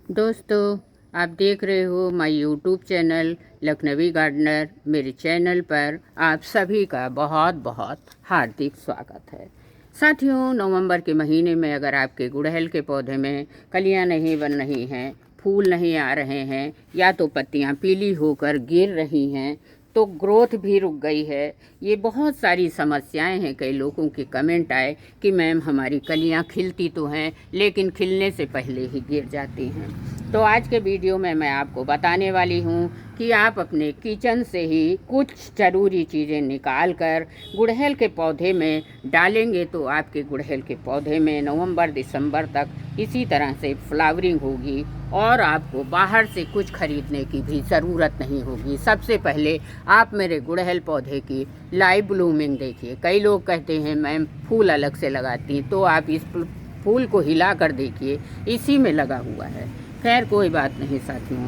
दोस्तों, आप देख रहे हो my YouTube channel Lakhnavi gardener. मेरे चैनल पर आप सभी का बहुत बहुत हार्दिक स्वागत है। साथियों, नवंबर के महीने में अगर आपके गुड़हल के पौधे में कलियां नहीं बन रही हैं, फूल नहीं आ रहे हैं, या तो पत्तियां पीली होकर गिर रही हैं, तो ग्रोथ भी रुक गई है, ये बहुत सारी समस्याएं हैं। कई लोगों के कमेंट आए कि मैम हमारी कलियां खिलती तो हैं लेकिन खिलने से पहले ही गिर जाती हैं। तो आज के वीडियो में मैं आपको बताने वाली हूँ कि आप अपने किचन से ही कुछ ज़रूरी चीज़ें निकाल कर गुड़हल के पौधे में डालेंगे तो आपके गुड़हल के पौधे में नवंबर दिसंबर तक इसी तरह से फ्लावरिंग होगी और आपको बाहर से कुछ खरीदने की भी ज़रूरत नहीं होगी। सबसे पहले आप मेरे गुड़हल पौधे की लाइव ब्लूमिंग देखिए। कई लोग कहते हैं मैम फूल अलग से लगाती, तो आप इस फूल को हिला कर देखिए, इसी में लगा हुआ है। खैर कोई बात नहीं साथियों,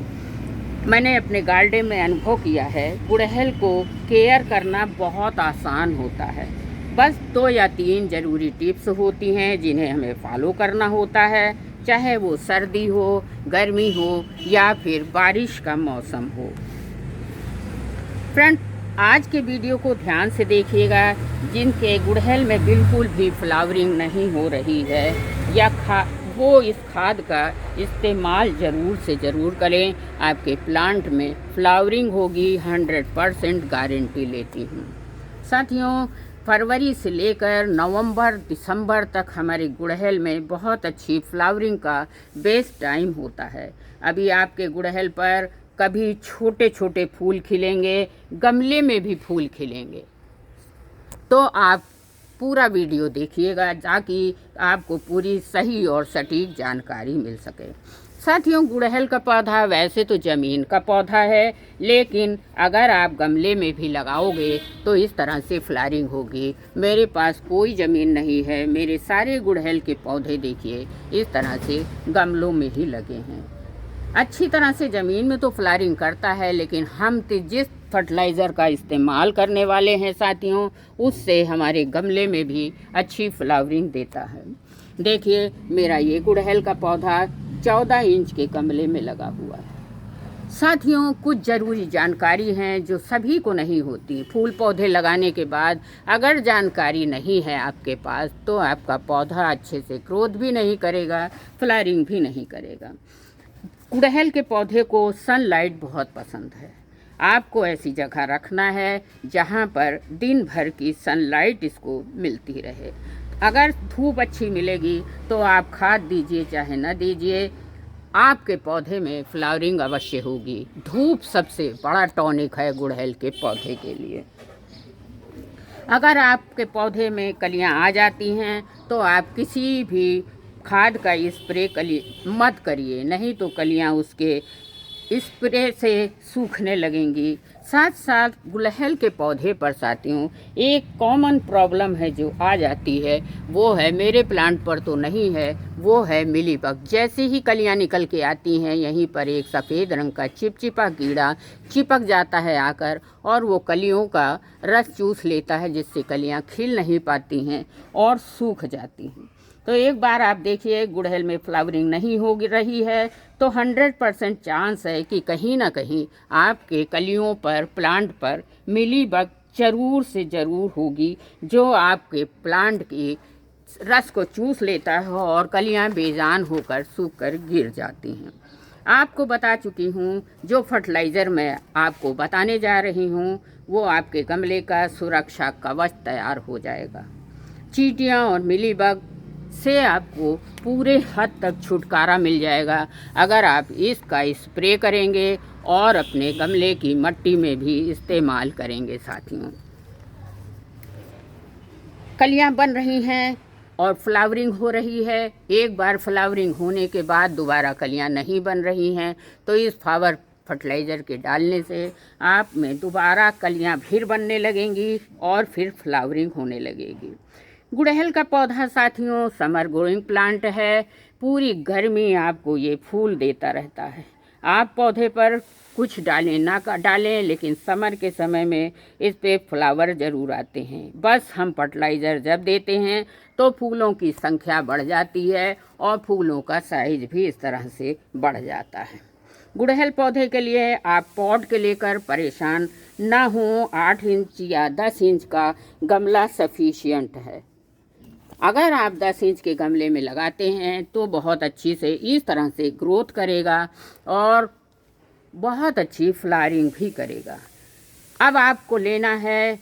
मैंने अपने गार्डन में अनुभव किया है, गुड़हल को केयर करना बहुत आसान होता है। बस 2 या 3 ज़रूरी टिप्स होती हैं जिन्हें हमें फॉलो करना होता है, चाहे वो सर्दी हो, गर्मी हो या फिर बारिश का मौसम हो। फ्रेंड, आज के वीडियो को ध्यान से देखिएगा। जिनके गुड़हल में बिल्कुल भी फ्लावरिंग नहीं हो रही है या वो इस खाद का इस्तेमाल ज़रूर से ज़रूर करें। आपके प्लांट में फ्लावरिंग होगी, 100% गारंटी लेती हूँ। साथियों, फरवरी से लेकर नवंबर दिसंबर तक हमारे गुड़हल में बहुत अच्छी फ्लावरिंग का बेस्ट टाइम होता है। अभी आपके गुड़हल पर कभी छोटे छोटे फूल खिलेंगे, गमले में भी फूल खिलेंगे, तो आप पूरा वीडियो देखिएगा ताकि आपको पूरी सही और सटीक जानकारी मिल सके। साथियों, गुड़हल का पौधा वैसे तो ज़मीन का पौधा है, लेकिन अगर आप गमले में भी लगाओगे तो इस तरह से फ्लावरिंग होगी। मेरे पास कोई ज़मीन नहीं है, मेरे सारे गुड़हल के पौधे देखिए इस तरह से गमलों में ही लगे हैं। अच्छी तरह से ज़मीन में तो फ्लावरिंग करता है, लेकिन हम जिस फर्टिलाइज़र का इस्तेमाल करने वाले हैं साथियों, उससे हमारे गमले में भी अच्छी फ्लावरिंग देता है। देखिए, मेरा ये गुड़हल का पौधा 14 इंच के गमले में लगा हुआ है। साथियों, कुछ ज़रूरी जानकारी हैं जो सभी को नहीं होती। फूल पौधे लगाने के बाद अगर जानकारी नहीं है आपके पास, तो आपका पौधा अच्छे से ग्रोथ भी नहीं करेगा, फ्लावरिंग भी नहीं करेगा। गुड़हल के पौधे को सनलाइट बहुत पसंद है। आपको ऐसी जगह रखना है जहाँ पर दिन भर की सनलाइट इसको मिलती रहे। अगर धूप अच्छी मिलेगी तो आप खाद दीजिए चाहे न दीजिए, आपके पौधे में फ्लावरिंग अवश्य होगी। धूप सबसे बड़ा टॉनिक है गुड़हल के पौधे के लिए। अगर आपके पौधे में कलियां आ जाती हैं तो आप किसी भी खाद का स्प्रे मत करिए, नहीं तो कलियां उसके स्प्रे से सूखने लगेंगी। साथ साथ गुड़हल के पौधे पर साथियों एक कॉमन प्रॉब्लम है जो आ जाती है, वो है, मेरे प्लांट पर तो नहीं है, वो है मिलीबग। जैसे ही कलियां निकल के आती हैं, यहीं पर एक सफ़ेद रंग का चिपचिपा कीड़ा चिपक जाता है आकर, और वो कलियों का रस चूस लेता है, जिससे कलियां खिल नहीं पाती हैं और सूख जाती हैं। तो एक बार आप देखिए गुड़हल में फ्लावरिंग नहीं हो रही है तो 100% चांस है कि कहीं ना कहीं आपके कलियों पर, प्लांट पर मिलीबग ज़रूर से ज़रूर होगी, जो आपके प्लांट की रस को चूस लेता है और कलियां बेजान होकर सूख कर गिर जाती हैं। आपको बता चुकी हूँ, जो फर्टिलाइज़र मैं आपको बताने जा रही हूँ वो आपके गमले का सुरक्षा कवच तैयार हो जाएगा। चींटियाँ और मिलीबग से आपको पूरे हद तक छुटकारा मिल जाएगा अगर आप इसका स्प्रे करेंगे और अपने गमले की मिट्टी में भी इस्तेमाल करेंगे। साथियों, कलियां बन रही हैं और फ्लावरिंग हो रही है। एक बार फ्लावरिंग होने के बाद दोबारा कलियां नहीं बन रही हैं, तो इस फ्लावर फर्टिलाइज़र के डालने से आप में दोबारा कलियां फिर बनने लगेंगी और फिर फ्लावरिंग होने लगेगी। गुड़हल का पौधा साथियों समर ग्रोइंग प्लांट है, पूरी गर्मी आपको ये फूल देता रहता है। आप पौधे पर कुछ डालें ना डालें, लेकिन समर के समय में इस पे फ्लावर ज़रूर आते हैं। बस हम फर्टिलाइज़र जब देते हैं तो फूलों की संख्या बढ़ जाती है और फूलों का साइज भी इस तरह से बढ़ जाता है। गुड़हल पौधे के लिए आप पॉट के लेकर परेशान ना हो। 8 इंच या 10 इंच का गमला सफिशिएंट है। अगर आप 10 इंच के गमले में लगाते हैं तो बहुत अच्छी से इस तरह से ग्रोथ करेगा और बहुत अच्छी फ्लावरिंग भी करेगा। अब आपको लेना है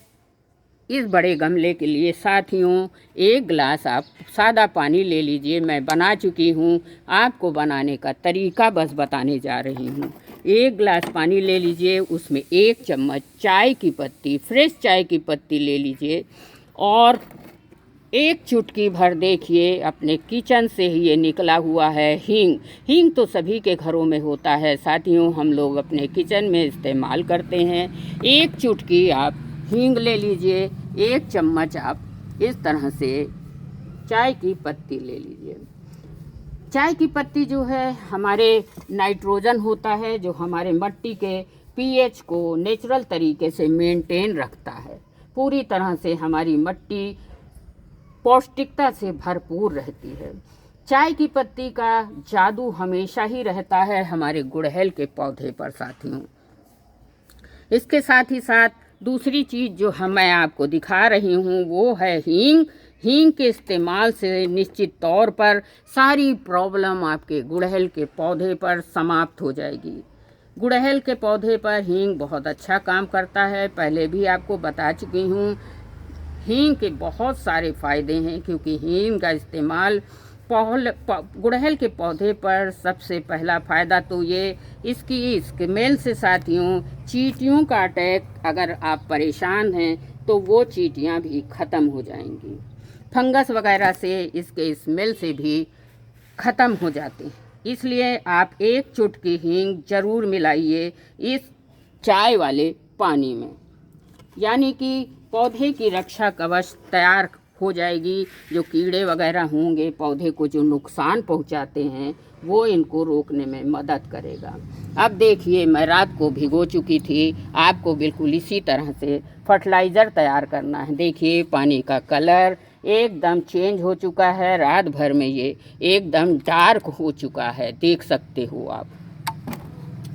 इस बड़े गमले के लिए साथियों 1 गिलास आप सादा पानी ले लीजिए। मैं बना चुकी हूँ, आपको बनाने का तरीका बस बताने जा रही हूँ। 1 गिलास पानी ले लीजिए, उसमें 1 चम्मच चाय की पत्ती, फ्रेश चाय की पत्ती ले लीजिए और 1 चुटकी भर देखिए अपने किचन से ही ये निकला हुआ है हींग। हींग तो सभी के घरों में होता है साथियों, हम लोग अपने किचन में इस्तेमाल करते हैं। 1 चुटकी आप हींग ले लीजिए। 1 चम्मच आप इस तरह से चाय की पत्ती ले लीजिए। चाय की पत्ती जो है हमारे नाइट्रोजन होता है जो हमारे मिट्टी के पीएच को नेचुरल तरीके से मेंटेन रखता है। पूरी तरह से हमारी मिट्टी पौष्टिकता से भरपूर रहती है। चाय की पत्ती का जादू हमेशा ही रहता है हमारे गुड़हल के पौधे पर साथियों। इसके साथ ही साथ दूसरी चीज़ जो मैं आपको दिखा रही हूँ वो है हींग। हींग के इस्तेमाल से निश्चित तौर पर सारी प्रॉब्लम आपके गुड़हल के पौधे पर समाप्त हो जाएगी। गुड़हल के पौधे पर हींग बहुत अच्छा काम करता है, पहले भी आपको बता चुकी हूँ। हींग के बहुत सारे फ़ायदे हैं क्योंकि हींग का इस्तेमाल गुड़हल के पौधे पर सबसे पहला फ़ायदा तो ये इसकी स्मेल से साथियों चींटियों का अटैक, अगर आप परेशान हैं तो वो चींटियां भी ख़त्म हो जाएंगी। फंगस वगैरह से इसके स्मेल से भी ख़त्म हो जाते हैं। इसलिए आप 1 चुटकी हींग ज़रूर मिलाइए इस चाय वाले पानी में, यानी कि पौधे की रक्षा कवच तैयार हो जाएगी। जो कीड़े वगैरह होंगे पौधे को जो नुकसान पहुंचाते हैं वो इनको रोकने में मदद करेगा। अब देखिए मैं रात को भिगो चुकी थी, आपको बिल्कुल इसी तरह से फर्टिलाइज़र तैयार करना है। देखिए पानी का कलर एकदम चेंज हो चुका है, रात भर में ये एकदम डार्क हो चुका है, देख सकते हो आप।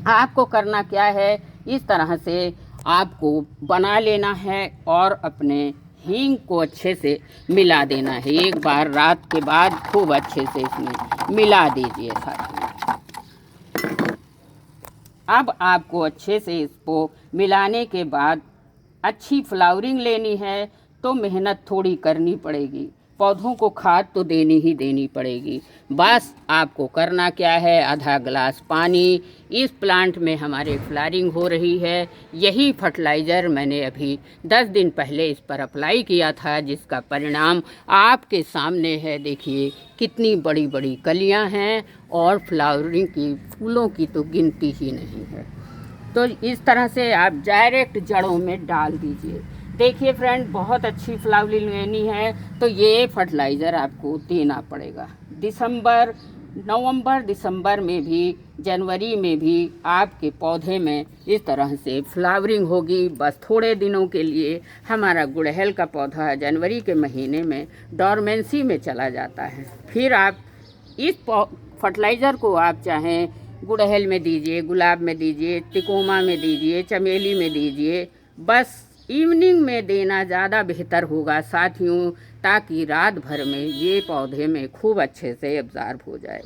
आपको करना क्या है, इस तरह से आपको बना लेना है और अपने हींग को अच्छे से मिला देना है। एक बार रात के बाद खूब अच्छे से इसमें मिला दीजिए साथियों। अब आपको अच्छे से इसको मिलाने के बाद अच्छी फ्लावरिंग लेनी है तो मेहनत थोड़ी करनी पड़ेगी, पौधों को खाद तो देनी ही देनी पड़ेगी। बस आपको करना क्या है, आधा गिलास पानी, इस प्लांट में हमारे फ्लावरिंग हो रही है, यही फर्टिलाइज़र मैंने अभी 10 दिन पहले इस पर अप्लाई किया था जिसका परिणाम आपके सामने है। देखिए कितनी बड़ी बड़ी कलियां हैं और फ्लावरिंग की फूलों की तो गिनती ही नहीं है। तो इस तरह से आप डायरेक्ट जड़ों में डाल दीजिए। देखिए फ्रेंड, बहुत अच्छी फ्लावरिंग लेनी है तो ये फर्टिलाइज़र आपको देना पड़ेगा। नवंबर दिसंबर में भी, जनवरी में भी आपके पौधे में इस तरह से फ्लावरिंग होगी। बस थोड़े दिनों के लिए हमारा गुड़हल का पौधा जनवरी के महीने में डॉर्मेंसी में चला जाता है। फिर आप इस फर्टिलाइज़र को आप चाहें गुड़हल में दीजिए, गुलाब में दीजिए, टिकोमा में दीजिए, चमेली में दीजिए, बस इवनिंग में देना ज़्यादा बेहतर होगा साथियों, ताकि रात भर में ये पौधे में खूब अच्छे से एब्ज़ॉर्ब हो जाए।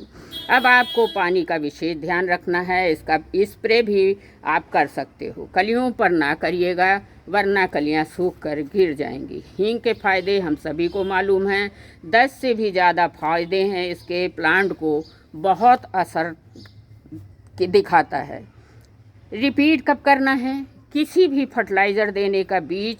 अब आपको पानी का विशेष ध्यान रखना है, इसका स्प्रे भी आप कर सकते हो। कलियों पर ना करिएगा वरना कलियां सूख कर गिर जाएंगी। हींग के फ़ायदे हम सभी को मालूम हैं, 10 से भी ज़्यादा फ़ायदे हैं इसके। प्लांट को बहुत असर दिखाता है। रिपीट कब करना है, किसी भी फर्टिलाइज़र देने का बीच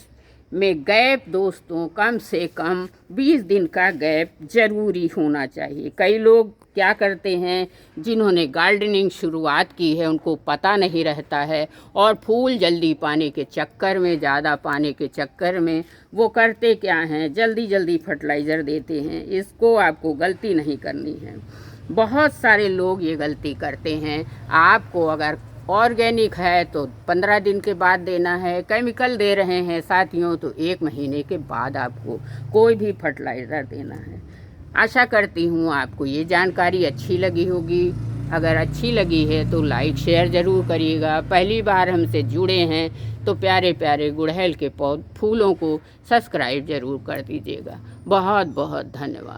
में गैप दोस्तों कम से कम 20 दिन का गैप ज़रूरी होना चाहिए। कई लोग क्या करते हैं, जिन्होंने गार्डनिंग शुरुआत की है उनको पता नहीं रहता है और फूल जल्दी पाने के चक्कर में, ज़्यादा पाने के चक्कर में वो करते क्या हैं, जल्दी जल्दी फर्टिलाइज़र देते हैं। इसको आपको गलती नहीं करनी है। बहुत सारे लोग ये गलती करते हैं। आपको अगर ऑर्गेनिक है तो 15 दिन के बाद देना है, केमिकल दे रहे हैं साथियों तो 1 महीने के बाद आपको कोई भी फर्टिलाइज़र देना है। आशा करती हूँ आपको ये जानकारी अच्छी लगी होगी। अगर अच्छी लगी है तो लाइक शेयर ज़रूर करिएगा। पहली बार हमसे जुड़े हैं तो प्यारे प्यारे गुड़हल के फूलों को सब्सक्राइब ज़रूर कर दीजिएगा। बहुत बहुत धन्यवाद।